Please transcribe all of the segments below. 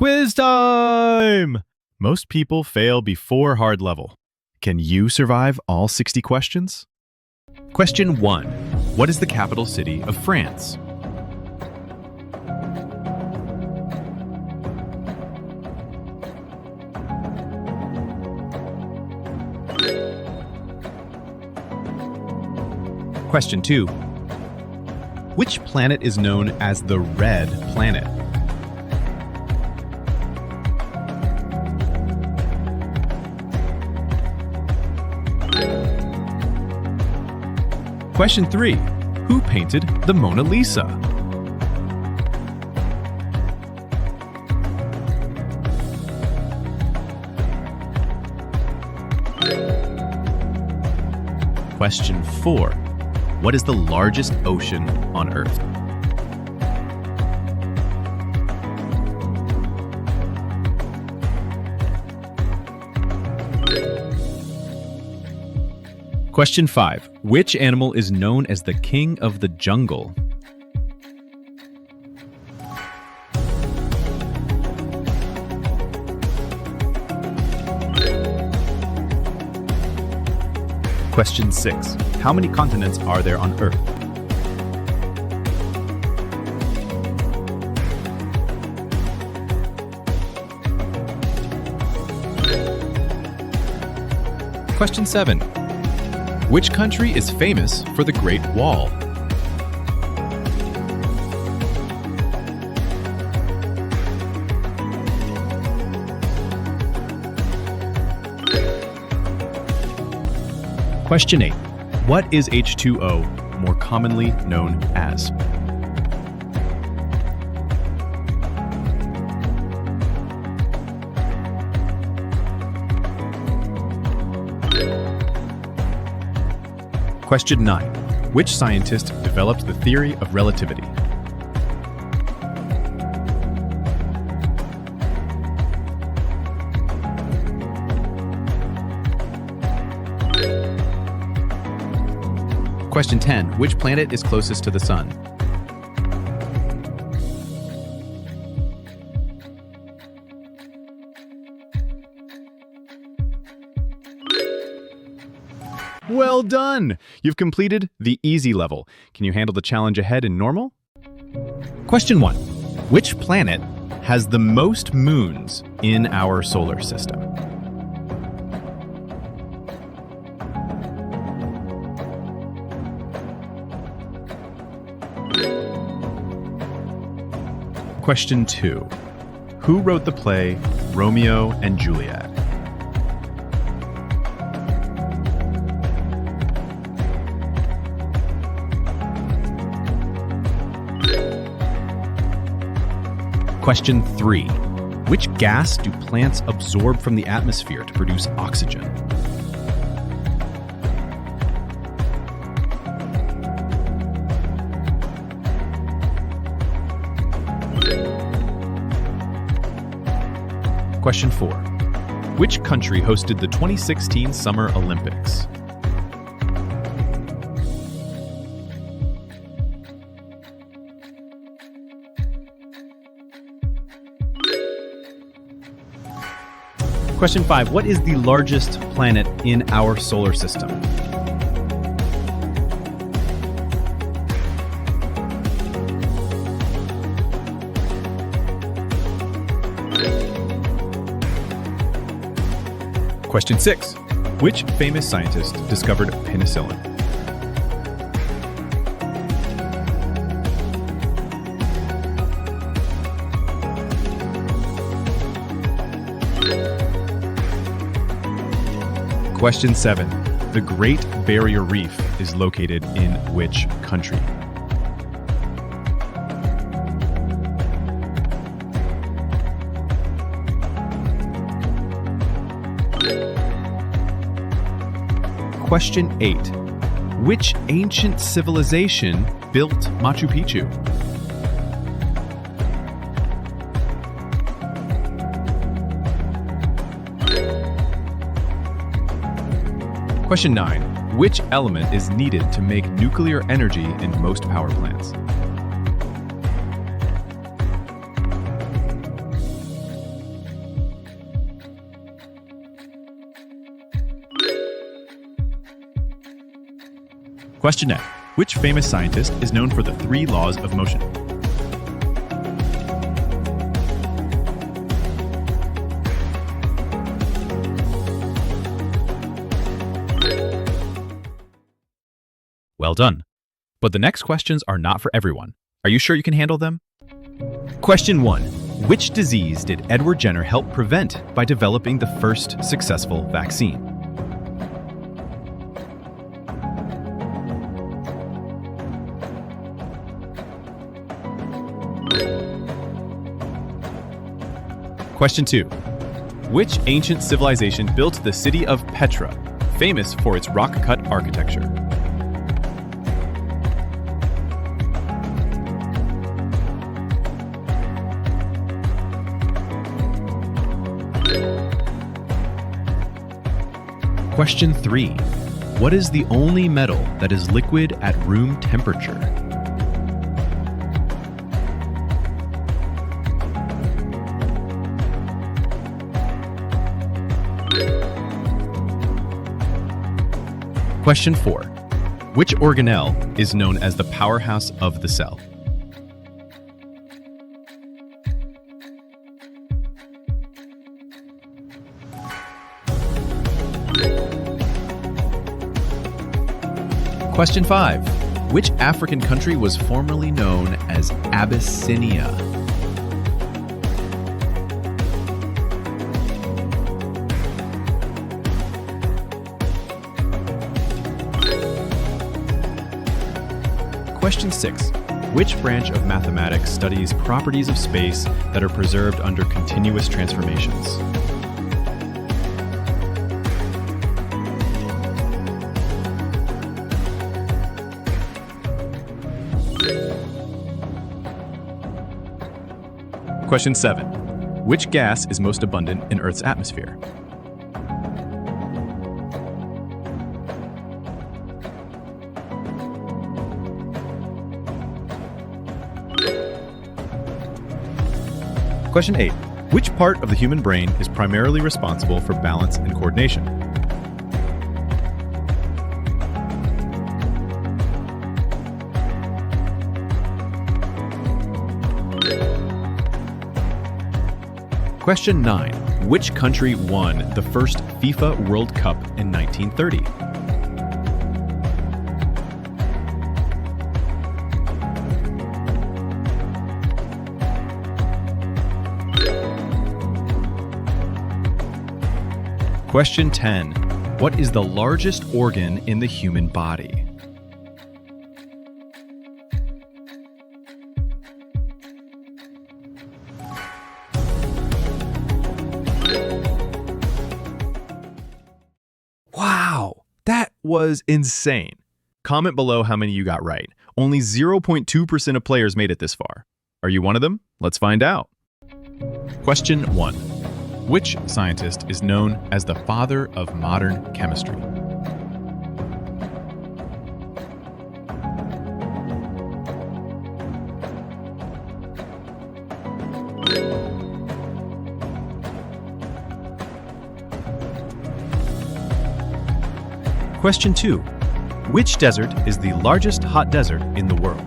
Quiz time! Most people fail before hard level. Can you survive all 60 questions? Question 1. What is the capital city of France? Question 2. Which planet is known as the Red Planet? Question 3. Who painted the Mona Lisa? Question 4. What is the largest ocean on Earth? Question 5. Which animal is known as the king of the jungle? Question 6. How many continents are there on Earth? Question 7. Which country is famous for the Great Wall? Question 8. What is H2O more commonly known as? Question 9. Which scientist developed the theory of relativity? Question 10. Which planet is closest to the Sun? Well done! You've completed the easy level. Can you handle the challenge ahead in normal? Question 1. Which planet has the most moons in our solar system? Question 2. Who wrote the play Romeo and Juliet? Question 3. Which gas do plants absorb from the atmosphere to produce oxygen? Question 4. Which country hosted the 2016 Summer Olympics? Question 5. What is the largest planet in our solar system? Question 6. Which famous scientist discovered penicillin? Question 7. The Great Barrier Reef is located in which country? Question 8. Which ancient civilization built Machu Picchu? Question 9. Which element is needed to make nuclear energy in most power plants? Question 9. Which famous scientist is known for the 3 laws of motion? Well done. But the next questions are not for everyone. Are you sure you can handle them? Question 1. Which disease did Edward Jenner help prevent by developing the first successful vaccine? Question 2. Which ancient civilization built the city of Petra, famous for its rock-cut architecture? Question 3. What is the only metal that is liquid at room temperature? Question 4. Which organelle is known as the powerhouse of the cell? Question 5. Which African country was formerly known as Abyssinia? Question 6. Which branch of mathematics studies properties of space that are preserved under continuous transformations? Question 7. Which gas is most abundant in Earth's atmosphere? Question 8. Which part of the human brain is primarily responsible for balance and coordination? Question 9. Which country won the first FIFA World Cup in 1930? Question 10. What is the largest organ in the human body? Wow, that was insane. Comment below how many you got right. Only 0.2% of players made it this far. Are you one of them? Let's find out. Question 1. Which scientist is known as the father of modern chemistry? Question 2. Which desert is the largest hot desert in the world?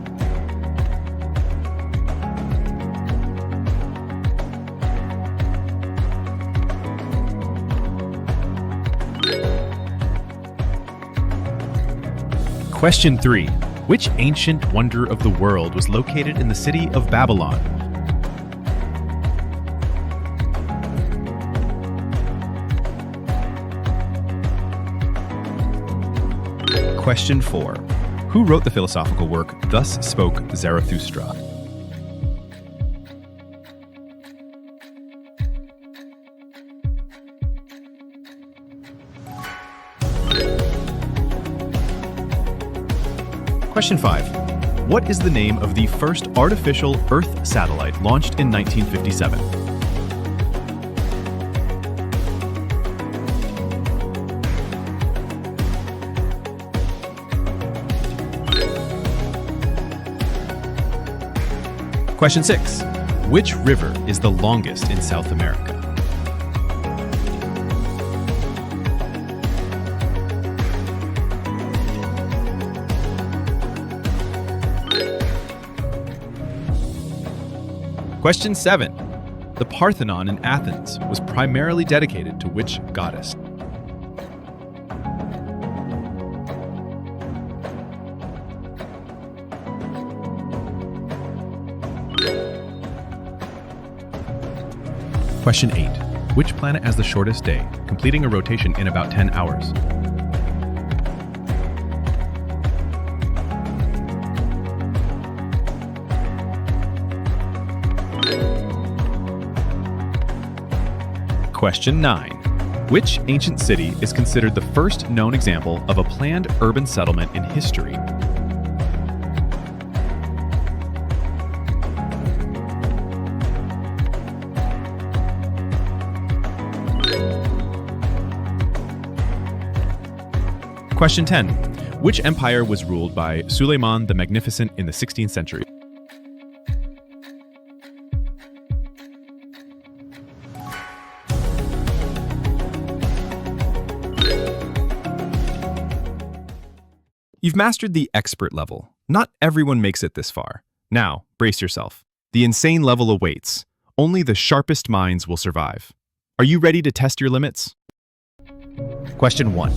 Question 3. Which ancient wonder of the world was located in the city of Babylon? Question 4. Who wrote the philosophical work Thus Spoke Zarathustra? Question 5. What is the name of the first artificial Earth satellite launched in 1957? Question 6. Which river is the longest in South America? Question 7. The Parthenon in Athens was primarily dedicated to which goddess? Question 8. Which planet has the shortest day, completing a rotation in about 10 hours? Question 9. Which ancient city is considered the first known example of a planned urban settlement in history? Question 10. Which empire was ruled by Suleiman the Magnificent in the 16th century? You've mastered the expert level. Not everyone makes it this far. Now, brace yourself. The insane level awaits. Only the sharpest minds will survive. Are you ready to test your limits? Question 1.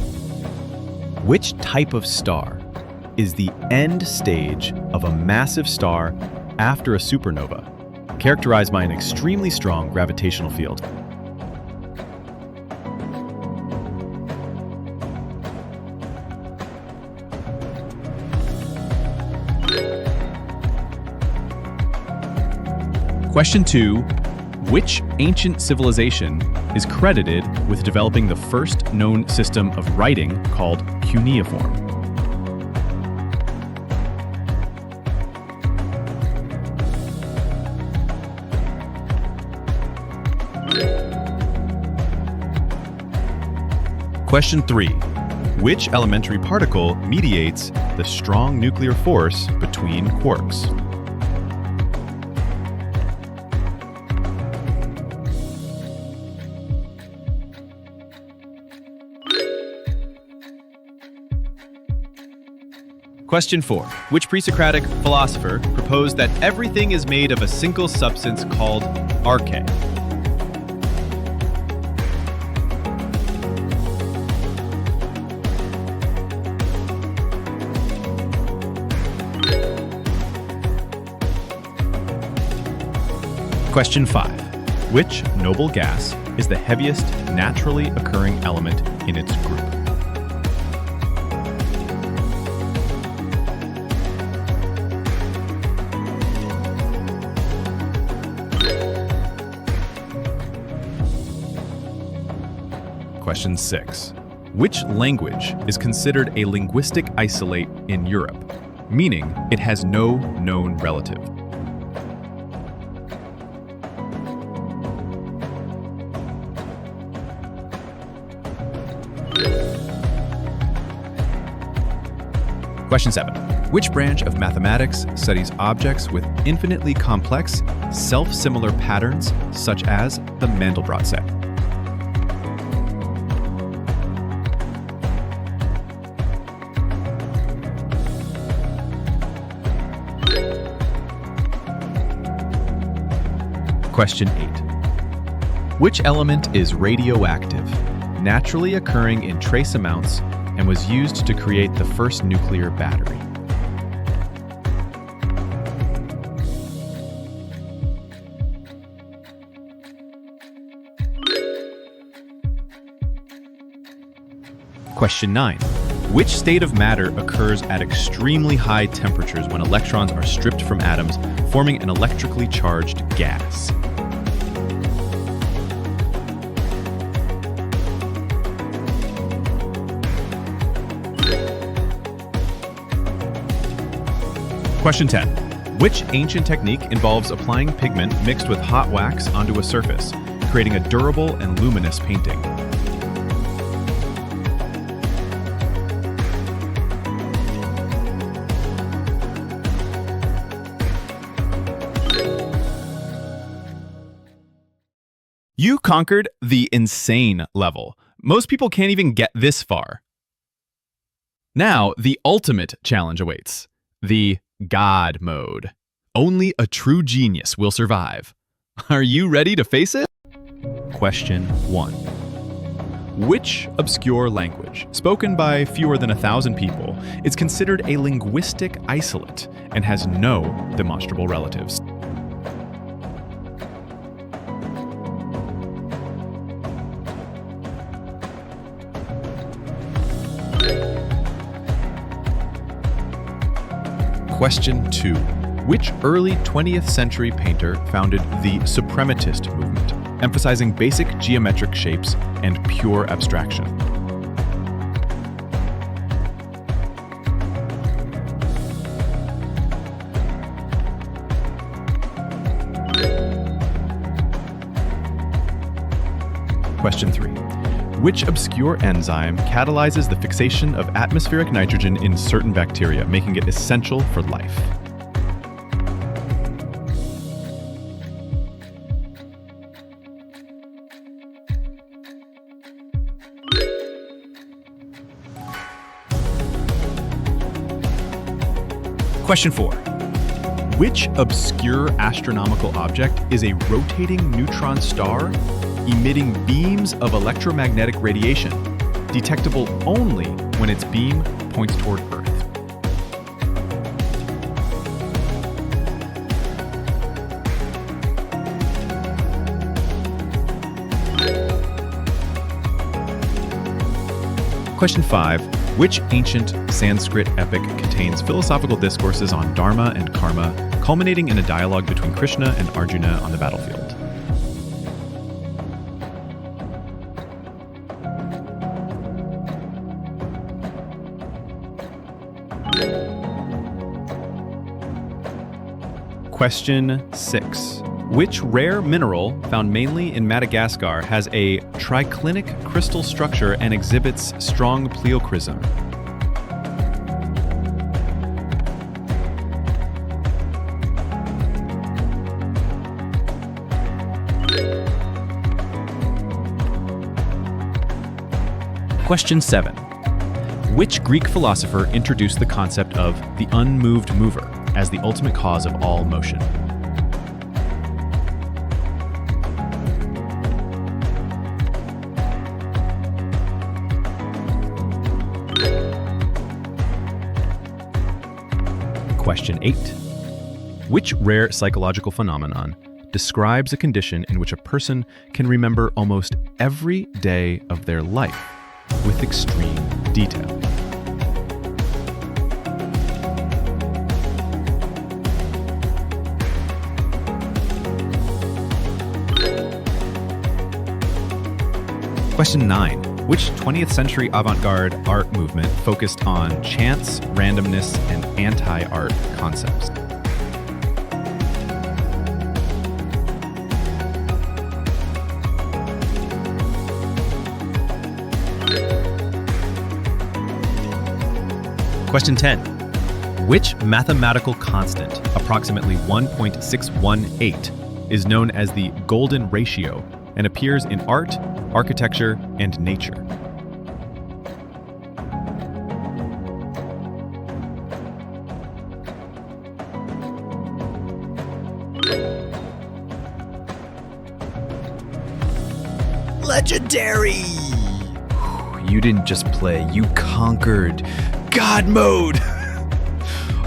Which type of star is the end stage of a massive star after a supernova, characterized by an extremely strong gravitational field? Question 2. Which ancient civilization is credited with developing the first known system of writing called cuneiform? Question 3. Which elementary particle mediates the strong nuclear force between quarks? Question 4. Which pre-Socratic philosopher proposed that everything is made of a single substance called arche? Question 5. Which noble gas is the heaviest naturally occurring element in its group? Question 6. Which language is considered a linguistic isolate in Europe, meaning it has no known relative? Question 7. Which branch of mathematics studies objects with infinitely complex, self-similar patterns, such as the Mandelbrot set? Question 8. Which element is radioactive, naturally occurring in trace amounts, and was used to create the first nuclear battery? Question 9. Which state of matter occurs at extremely high temperatures when electrons are stripped from atoms, forming an electrically charged gas? Question 10. Which ancient technique involves applying pigment mixed with hot wax onto a surface, creating a durable and luminous painting? You conquered the insane level. Most people can't even get this far. Now, the ultimate challenge awaits. The God mode. Only a true genius will survive. Are you ready to face it? Question 1. Which obscure language, spoken by fewer than 1,000 people, is considered a linguistic isolate and has no demonstrable relatives? Question 2. Which early 20th century painter founded the Suprematist movement, emphasizing basic geometric shapes and pure abstraction? Question 3. Which obscure enzyme catalyzes the fixation of atmospheric nitrogen in certain bacteria, making it essential for life? Question 4. Which obscure astronomical object is a rotating neutron star emitting beams of electromagnetic radiation, detectable only when its beam points toward Earth? Question 5. Which ancient Sanskrit epic contains philosophical discourses on dharma and karma, culminating in a dialogue between Krishna and Arjuna on the battlefield? Question 6. Which rare mineral, found mainly in Madagascar, has a triclinic crystal structure and exhibits strong pleochrism? Question 7. Which Greek philosopher introduced the concept of the unmoved mover as the ultimate cause of all motion? Question 8. Which rare psychological phenomenon describes a condition in which a person can remember almost every day of their life with extreme detail? Question 9. Which 20th century avant-garde art movement focused on chance, randomness, and anti-art concepts? Question 10. Which mathematical constant, approximately 1.618, is known as the golden ratio and appears in art, architecture, and nature? Legendary! You didn't just play, you conquered God mode!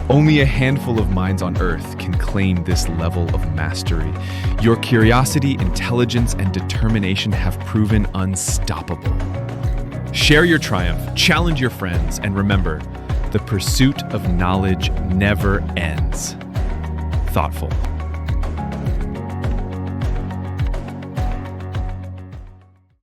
Only a handful of minds on Earth can claim this level of mastery. Your curiosity, intelligence, and determination have proven unstoppable. Share your triumph, challenge your friends, and remember, the pursuit of knowledge never ends. Thoughtful.